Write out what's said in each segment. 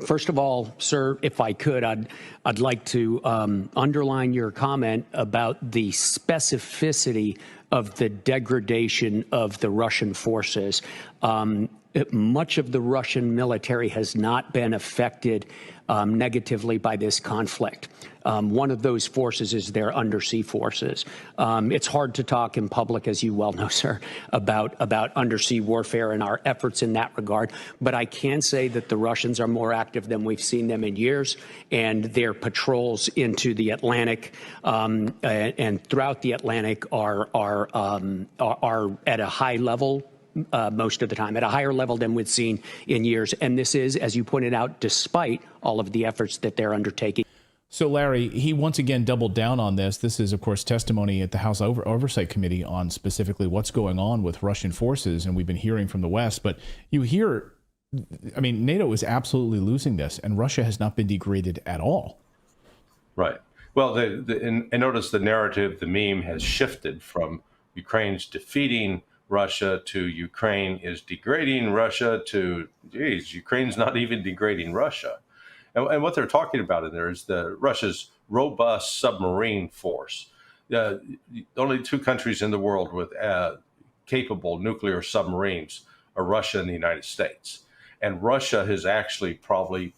First of all, sir, if I could, I'd like to underline your comment about the specificity of the degradation of the Russian forces. Much of the Russian military has not been affected negatively by this conflict. One of those forces is their undersea forces. It's hard to talk in public, as you well know, sir, about undersea warfare and our efforts in that regard. But I can say that the Russians are more active than we've seen them in years, and their patrols into the Atlantic and throughout the Atlantic are at a high level. Most of the time, at a higher level than we've seen in years. And this is, as you pointed out, despite all of the efforts that they're undertaking. So, Larry, he once again doubled down on this. This is, of course, testimony at the House Oversight Committee on specifically what's going on with Russian forces. And we've been hearing from the West. But you hear, I mean, NATO is absolutely losing this, and Russia has not been degraded at all. Right. Well, and notice the narrative, the meme has shifted from Ukraine's defeating Russia to Ukraine is degrading Russia to, geez, Ukraine's not even degrading Russia. And what they're talking about in there is Russia's robust submarine force. Only two countries in the world with capable nuclear submarines are Russia and the United States. And Russia has actually probably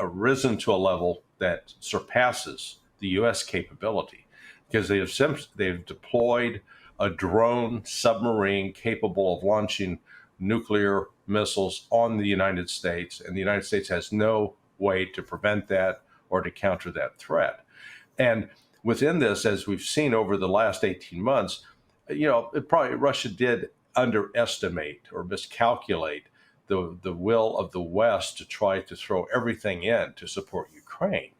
risen to a level that surpasses the U.S. capability because they've deployed a drone submarine capable of launching nuclear missiles on the United States, and the United States has no way to prevent that or to counter that threat. And within this, as we've seen over the last 18 months, Russia did underestimate or miscalculate the will of the West to try to throw everything in to support Ukraine,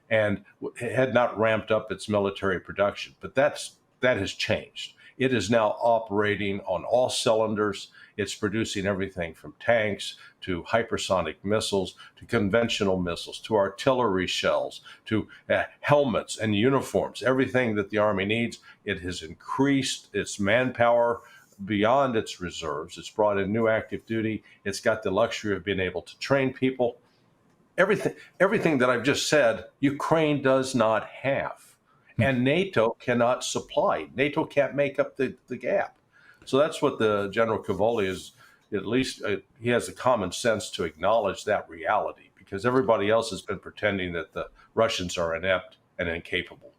and had not ramped up its military production. But that has changed. It is now operating on all cylinders. It's producing everything from tanks to hypersonic missiles to conventional missiles to artillery shells to helmets and uniforms, everything that the Army needs. It has increased its manpower beyond its reserves. It's brought in new active duty. It's got the luxury of being able to train people. Everything that I've just said, Ukraine does not have. And NATO cannot supply. NATO can't make up the gap. So that's what the General Cavoli is, at least he has the common sense to acknowledge that reality, because everybody else has been pretending that the Russians are inept and incapable.